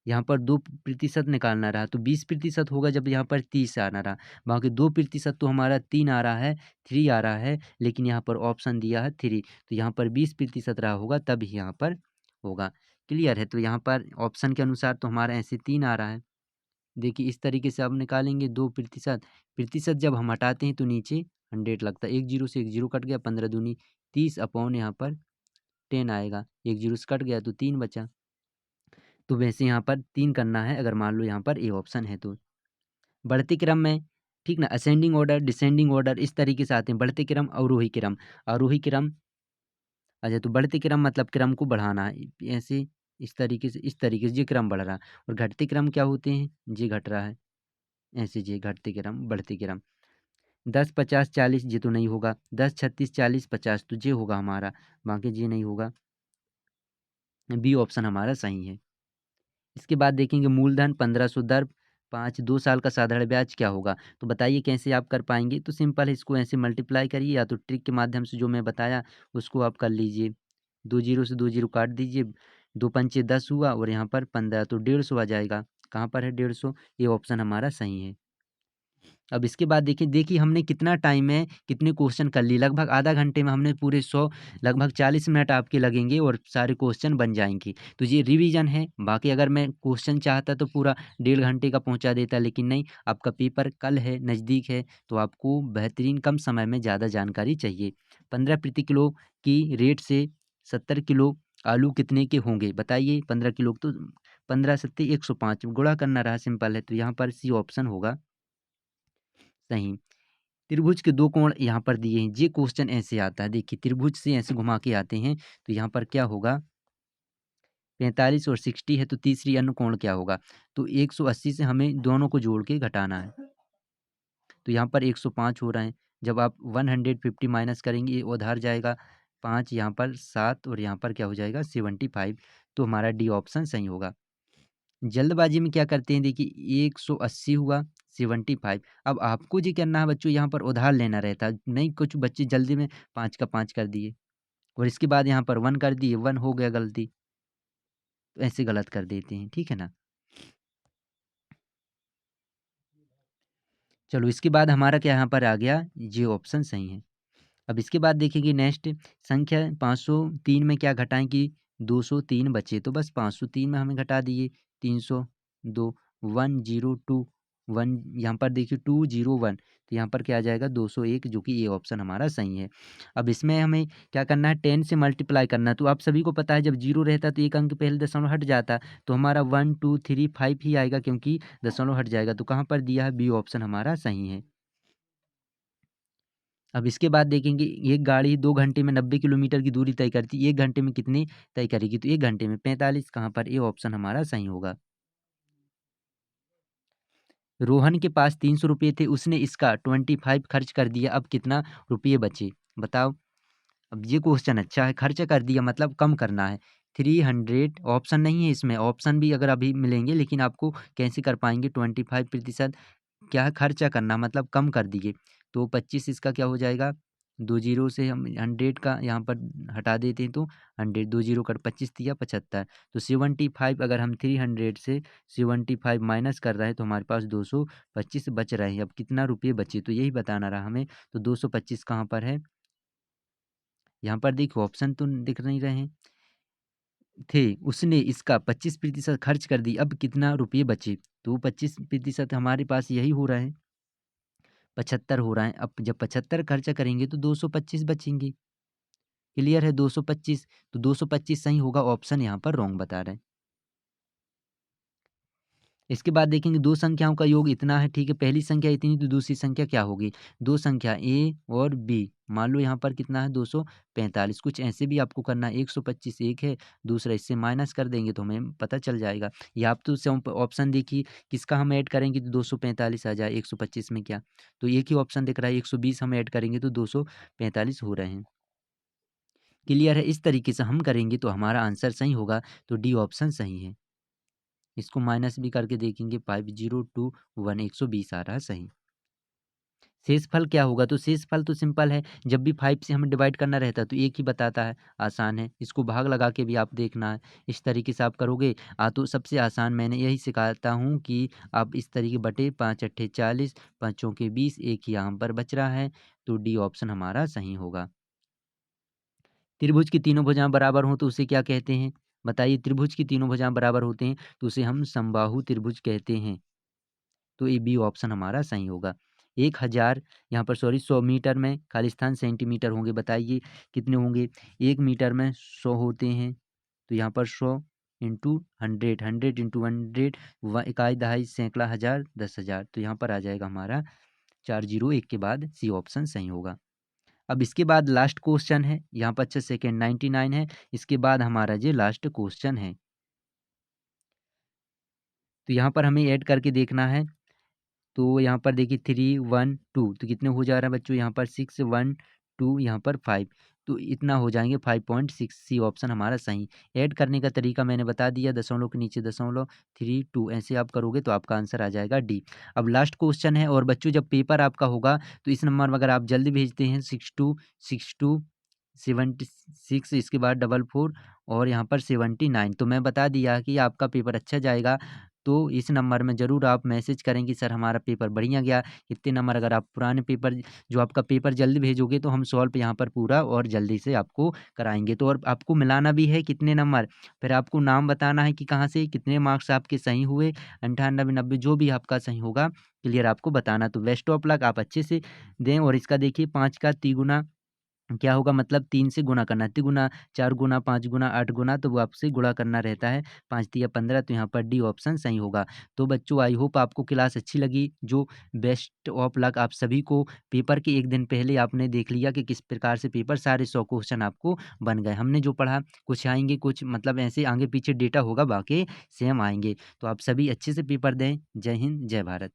यहाँ पर 2% निकालना रहा, तो 20% होगा जब यहाँ पर 30 आना रहा। बाकी 2% तो हमारा 3 आ रहा है, 3 आ रहा है, लेकिन यहाँ पर ऑप्शन दिया है 3, तो यहाँ पर 20% रहा होगा, तब ही यहाँ पर होगा। क्लियर है? तो यहाँ पर ऑप्शन के अनुसार तो हमारा ऐसे 3 आ रहा है। देखिए इस तरीके से आप निकालेंगे 2%, प्रतिशत जब हम हटाते हैं तो नीचे 100 लगता है, एक जीरो से एक जीरो कट गया, 15 दूनी 30 अपॉन यहाँ पर 10 आएगा, एक जीरो से कट गया तो 3 बचा। तो वैसे यहाँ पर 3 करना है, अगर मान लो यहाँ पर ए ऑप्शन है तो। बढ़ते क्रम में, ठीक ना, असेंडिंग ऑर्डर, डिसेंडिंग ऑर्डर इस तरीके से आते हैं। बढ़ते क्रम, अवरोही क्रम, आरोही क्रम। अच्छा, तो बढ़ते क्रम मतलब क्रम को बढ़ाना है, ऐसे इस तरीके से ये क्रम बढ़ रहा है, और घटते क्रम क्या होते हैं, ये घट रहा है, ऐसे ये घटते क्रम, बढ़ते क्रम। 10 50 40 ये तो नहीं होगा, 10 36 40 50 तो ये होगा हमारा, बाकी ये नहीं होगा, बी ऑप्शन हमारा सही है। इसके बाद देखेंगे मूलधन 1500 दर 5, 2 साल का साधारण ब्याज क्या होगा? तो बताइए कैसे आप कर पाएँगे? तो सिंपल है, इसको ऐसे मल्टीप्लाई करिए, या तो ट्रिक के माध्यम से जो मैं बताया उसको आप कर लीजिए। 2 जीरो से 2 जीरो काट दीजिए, 2 पंचे 10 हुआ और यहाँ पर 15, तो 150 आ जाएगा। कहाँ पर है 150? ये ऑप्शन हमारा सही है। अब इसके बाद देखिए हमने कितना टाइम में कितने क्वेश्चन कर लिए, लगभग आधा घंटे में हमने पूरे 100, लगभग 40 मिनट आपके लगेंगे और सारे क्वेश्चन बन जाएंगे। तो ये रिवीजन है, बाकी अगर मैं क्वेश्चन चाहता तो पूरा 1.5 घंटे का पहुंचा देता, लेकिन नहीं, आपका पेपर कल है, नज़दीक है, तो आपको बेहतरीन कम समय में ज़्यादा जानकारी चाहिए। 15 प्रति किलो की रेट से 70 किलो आलू कितने के होंगे बताइए। 15 किलो तो 15 सत्ते 105 गुणा करना रहा, सिंपल है, तो यहाँ पर सी ऑप्शन होगा सही। त्रिभुज के 2 कोण यहाँ पर दिए हैं, ये क्वेश्चन ऐसे आता है, देखिए त्रिभुज से ऐसे घुमा के आते हैं, तो यहाँ पर क्या होगा, 45 और 60 है, तो तीसरी अन्य कोण क्या होगा, तो 180 से हमें दोनों को जोड़ के घटाना है, तो यहाँ पर 105 हो रहा है। जब आप 150 माइनस करेंगे, ये उधार जाएगा 5, यहाँ पर 7 और यहाँ पर क्या हो जाएगा 75, तो हमारा डी ऑप्शन सही होगा। जल्दबाजी में क्या करते हैं, देखिए 180 हुआ, 75, अब आपको ये करना है बच्चों, यहाँ पर उधार लेना रहता है, नहीं कुछ बच्चे जल्दी में 5 का 5 कर दिए और इसके बाद यहाँ पर 1 कर दिए, 1 हो गया गलती, तो ऐसे गलत कर देते हैं, ठीक है ना। चलो इसके बाद हमारा क्या यहाँ पर आ गया, ये ऑप्शन सही है। अब इसके बाद देखेंगे नेक्स्ट संख्या 503 में क्या घटाएं कि 203 बचे, तो बस 503 में हमें घटा दिए 302, 102 1, यहाँ पर देखिए 201, तो यहाँ पर क्या आ जाएगा 201, जो कि ये ऑप्शन हमारा सही है। अब इसमें हमें क्या करना है, 10 से मल्टीप्लाई करना है, तो आप सभी को पता है जब जीरो रहता है तो एक अंक पहले दशमलव हट जाता है, तो हमारा 1 2 3 5 ही आएगा क्योंकि दशमलव हट जाएगा, तो कहाँ पर दिया है, बी ऑप्शन हमारा सही है। अब इसके बाद देखेंगे, एक गाड़ी 2 घंटे में 90 किलोमीटर की दूरी तय करती है, 1 घंटे में कितनी तय करेगी, तो 1 घंटे में 45, कहाँ पर ए ऑप्शन हमारा सही होगा। रोहन के पास 300 रुपये थे, उसने इसका 25 खर्च कर दिया, अब कितना रुपये बचे बताओ। अब ये क्वेश्चन अच्छा है, खर्च कर दिया मतलब कम करना है। 300 ऑप्शन नहीं है इसमें, ऑप्शन भी अगर अभी मिलेंगे लेकिन आपको कैसे कर पाएँगे 25% क्या है खर्चा करना मतलब कम कर दिए। तो 25 इसका क्या हो जाएगा, 2 ज़ीरो से हम 100 का यहाँ पर हटा देते हैं तो 100 2 ज़ीरो कर 25 दिया 75। तो 75 अगर हम 300 से 75 माइनस कर रहे हैं तो हमारे पास 225 बच रहे हैं। अब कितना रुपये बचे तो यही बताना रहा हमें। तो 225 कहाँ पर है, यहाँ पर देखो ऑप्शन तो दिख नहीं रहे हैं थे। उसने इसका 25% खर्च कर दी, अब कितना रुपये बचे, तो 25% हमारे पास यही हो रहा है 75 हो रहा है। अब जब 75 खर्चा करेंगे तो 225 बचेंगे। क्लियर है 225, तो 225 सही होगा, ऑप्शन यहाँ पर रॉन्ग बता रहा है। इसके बाद देखेंगे दो संख्याओं का योग इतना है, ठीक है, पहली संख्या इतनी तो दूसरी संख्या क्या होगी, दो संख्या ए और बी, मान लो यहाँ पर कितना है 245, कुछ ऐसे भी आपको करना है। 125 एक है, दूसरा इससे माइनस कर देंगे तो हमें पता चल जाएगा। या आप तो ऑप्शन देखिए किसका हम ऐड करेंगे तो 245 आ जाए 125 में, क्या तो एक ही ऑप्शन दिख रहा है 120 हम ऐड करेंगे तो 245 हो रहे हैं। क्लियर है, इस तरीके से हम करेंगे तो हमारा आंसर सही होगा, तो डी ऑप्शन सही है। इसको माइनस भी करके देखेंगे 5021 120 आ रहा है सही। शेषफल क्या होगा, तो शेषफल तो सिंपल है, जब भी 5 से हमें डिवाइड करना रहता है तो एक ही बताता है, आसान है। इसको भाग लगा के भी आप देखना है, इस तरीके से आप करोगे तो सबसे आसान मैंने यही सिखाता हूँ कि आप इस तरीके बटे 5 अट्ठे 40 पाँचों के 20 एक ही यहाँ पर बच रहा है, तो डी ऑप्शन हमारा सही होगा। त्रिभुज की तीनों भुजाएं बराबर हों तो उसे क्या कहते हैं, बताइए। त्रिभुज की तीनों भुजाएं बराबर होते हैं तो उसे हम समबाहु त्रिभुज कहते हैं, तो ये बी ऑप्शन हमारा सही होगा। 1000 यहाँ पर सॉरी 100 मीटर में खाली स्थान सेंटीमीटर होंगे, बताइए कितने होंगे, 1 मीटर में 100 होते हैं, तो यहाँ पर 100 इंटू 100 100 इंटू 100 इकाई दहाई सैकड़ा हज़ार 10,000, तो यहाँ पर आ जाएगा हमारा 401 के बाद सी ऑप्शन सही होगा। अब इसके बाद लास्ट क्वेश्चन है, यहाँ पर 6 सेकेंड 99 है, इसके बाद हमारा ये लास्ट क्वेश्चन है। तो यहाँ पर हमें ऐड करके देखना है, तो यहाँ पर देखिए 3 1 2 तो कितने हो जा रहा है बच्चों, यहाँ पर 6 1 2 यहाँ पर 5, तो इतना हो जाएंगे 5.6, सी ऑप्शन हमारा सही। ऐड करने का तरीका मैंने बता दिया, दशमलव के नीचे दशमलव 3 2 ऐसे आप करोगे तो आपका आंसर आ जाएगा डी। अब लास्ट क्वेश्चन है, और बच्चों जब पेपर आपका होगा तो इस नंबर में अगर आप जल्दी भेजते हैं 62 76 इसके बाद 44 और यहाँ पर 79, तो मैं बता दिया कि आपका पेपर अच्छा जाएगा। तो इस नंबर में ज़रूर आप मैसेज करें कि सर हमारा पेपर बढ़िया गया, इतने नंबर। अगर आप पुराने पेपर जो आपका पेपर जल्दी भेजोगे तो हम सॉल्व यहाँ पर पूरा और जल्दी से आपको कराएंगे। तो और आपको मिलाना भी है कितने नंबर, फिर आपको नाम बताना है कि कहाँ से कितने मार्क्स आपके सही हुए, 98 90 जो भी आपका सही होगा क्लियर आपको बताना। तो बेस्ट ऑफ लक, आप अच्छे से दें। और इसका देखिए 5 का तिगुना क्या होगा, मतलब 3 से गुणा करना, तिगुना 4 गुना 5 गुना 8 गुना, तो वो आपसे गुणा करना रहता है, 5 तिया 15, तो यहाँ पर डी ऑप्शन सही होगा। तो बच्चों आई होप आपको क्लास अच्छी लगी। जो बेस्ट ऑफ लक आप सभी को। पेपर के एक दिन पहले आपने देख लिया कि किस प्रकार से पेपर सारे 100 क्वेश्चन आपको बन गए। हमने जो पढ़ा कुछ आएंगे, कुछ मतलब ऐसे आगे पीछे डेटा होगा, बाकी सेम आएंगे। तो आप सभी अच्छे से पेपर दें। जय हिंद जय भारत।